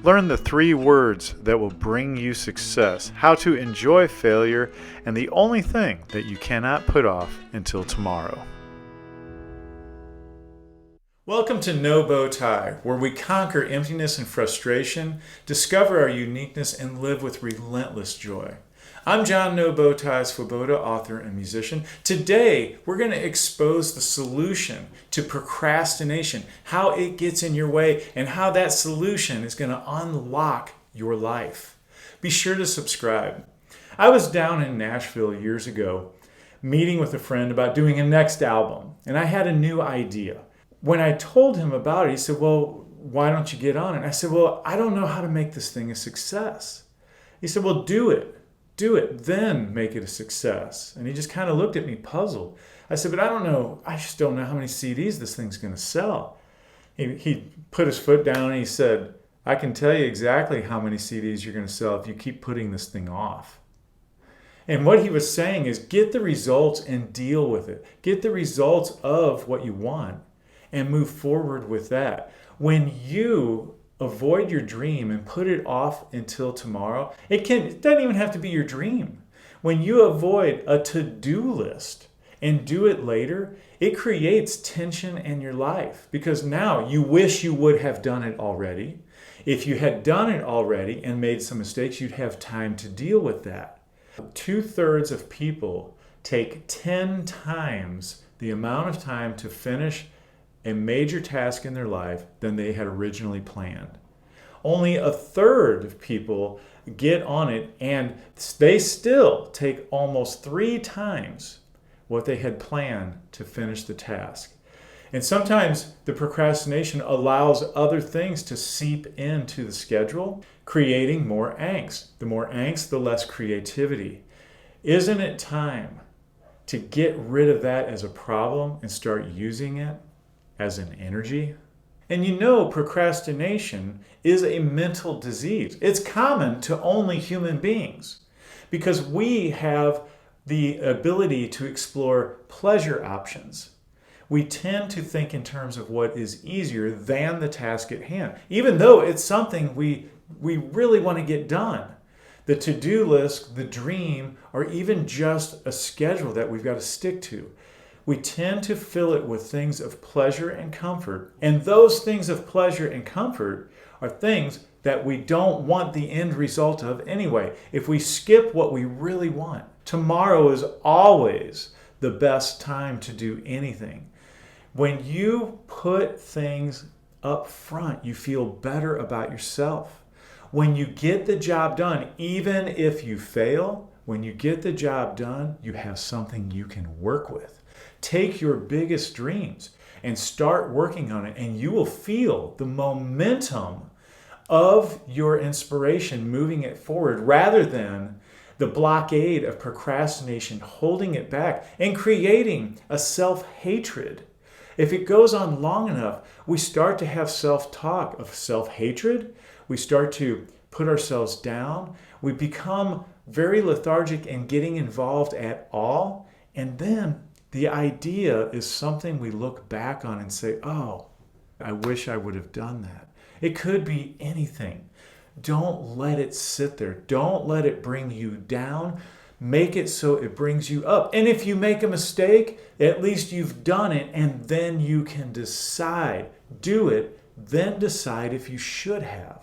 Learn the 3 words that will bring you success, how to enjoy failure, and the only thing that you cannot put off until tomorrow. Welcome to No Bow Tie, where we conquer emptiness and frustration, discover our uniqueness, and live with relentless joy. I'm John No Bow Tie Swoboda, author and musician. Today, we're going to expose the solution to procrastination, how it gets in your way, and how that solution is going to unlock your life. Be sure to subscribe. I was down in Nashville years ago, meeting with a friend about doing a next album, and I had a new idea. When I told him about it, he said, "Well, why don't you get on it?" I said, "Well, I don't know how to make this thing a success." He said, "Well, do it, then make it a success." And he just kind of looked at me puzzled. I said, "But I don't know, I just don't know how many CDs this thing's going to sell." He put his foot down and he said, "I can tell you exactly how many CDs you're going to sell if you keep putting this thing off." And what he was saying is, get the results and deal with it. Get the results of what you want and move forward with that. When you avoid your dream and put it off until tomorrow, it doesn't even have to be your dream. When you avoid a to-do list and do it later, it creates tension in your life because now you wish you would have done it already. If you had done it already and made some mistakes, you'd have time to deal with that. 2/3 of people take 10 times the amount of time to finish a major task in their life than they had originally planned. Only 1/3 of people get on it and they still take almost 3 times what they had planned to finish the task. And sometimes the procrastination allows other things to seep into the schedule, creating more angst. The more angst, the less creativity. Isn't it time to get rid of that as a problem and start using it as an energy? And you know, procrastination is a mental disease. It's common to only human beings because we have the ability to explore pleasure options. We tend to think in terms of what is easier than the task at hand, even though it's something we really want to get done. The to-do list, the dream, or even just a schedule that we've got to stick to. We tend to fill it with things of pleasure and comfort. And those things of pleasure and comfort are things that we don't want the end result of anyway. If we skip what we really want, tomorrow is always the best time to do anything. When you put things up front, you feel better about yourself. When you get the job done, even if you fail, when you get the job done, you have something you can work with. Take your biggest dreams and start working on it, and you will feel the momentum of your inspiration moving it forward rather than the blockade of procrastination holding it back and creating a self-hatred. If it goes on long enough, we start to have self-talk of self-hatred. We start to put ourselves down. We become very lethargic in getting involved at all, and then the idea is something we look back on and say, "Oh, I wish I would have done that." It could be anything. Don't let it sit there. Don't let it bring you down. Make it so it brings you up. And if you make a mistake, at least you've done it, and then you can decide. Do it, then decide if you should have.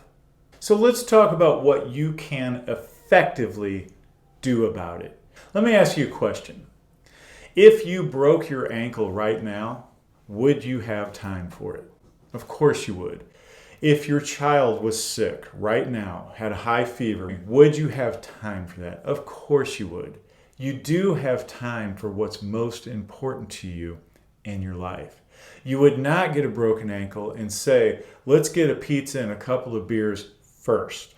So let's talk about what you can effectively do about it. Let me ask you a question. If you broke your ankle right now, would you have time for it? Of course you would. If your child was sick right now, had a high fever, would you have time for that? Of course you would. You do have time for what's most important to you in your life. You would not get a broken ankle and say, "Let's get a pizza and a couple of beers first."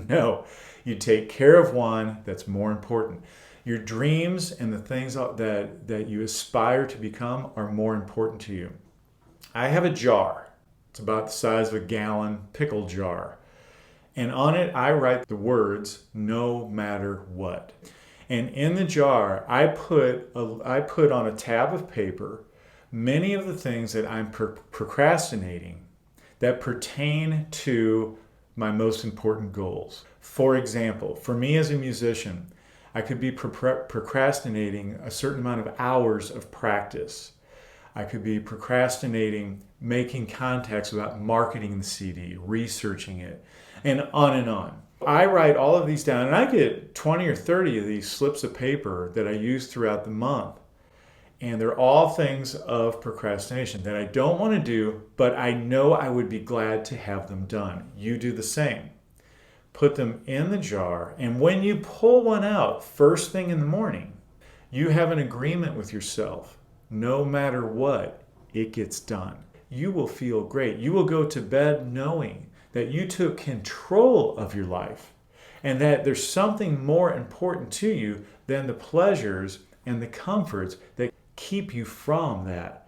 No, you take care of one that's more important. Your dreams and the things that you aspire to become are more important to you. I have a jar. It's about the size of a gallon pickle jar. And on it, I write the words, "no matter what." And in the jar, I put on a tab of paper many of the things that I'm procrastinating that pertain to my most important goals. For example, for me as a musician, I could be procrastinating a certain amount of hours of practice. I could be procrastinating making contacts about marketing the CD, researching it, and on and on. I write all of these down, and I get 20 or 30 of these slips of paper that I use throughout the month. And they're all things of procrastination that I don't want to do, but I know I would be glad to have them done. You do the same. Put them in the jar, and when you pull one out first thing in the morning, you have an agreement with yourself. No matter what, it gets done. You will feel great. You will go to bed knowing that you took control of your life and that there's something more important to you than the pleasures and the comforts that keep you from that.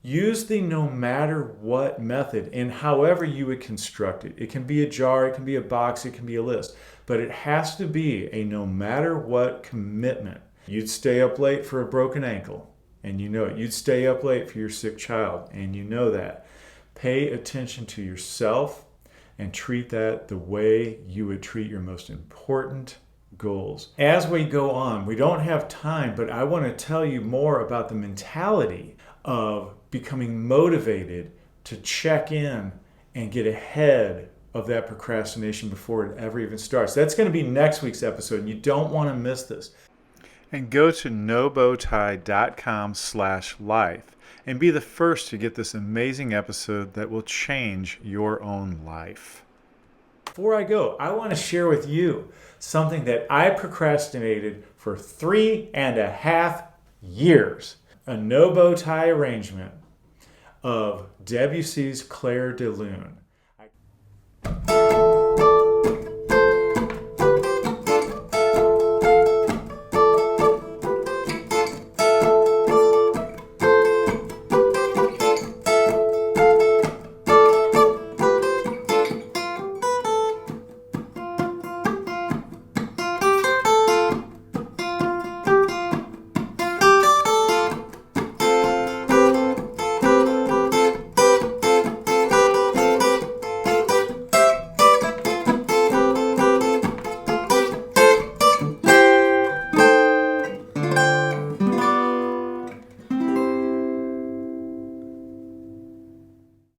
Use the no matter what method in however you would construct it. It can be a jar, it can be a box, it can be a list, but it has to be a no matter what commitment. You'd stay up late for a broken ankle, and you know it. You'd stay up late for your sick child, and you know that. Pay attention to yourself and treat that the way you would treat your most important goals. As we go on, we don't have time, but I want to tell you more about the mentality of becoming motivated to check in and get ahead of that procrastination before it ever even starts. That's going to be next week's episode, and you don't want to miss this. And go to nobowtie.com/life and be the first to get this amazing episode that will change your own life. Before I go, I want to share with you something that I procrastinated for 3.5 years. A no bow tie arrangement of Debussy's Clair de Lune.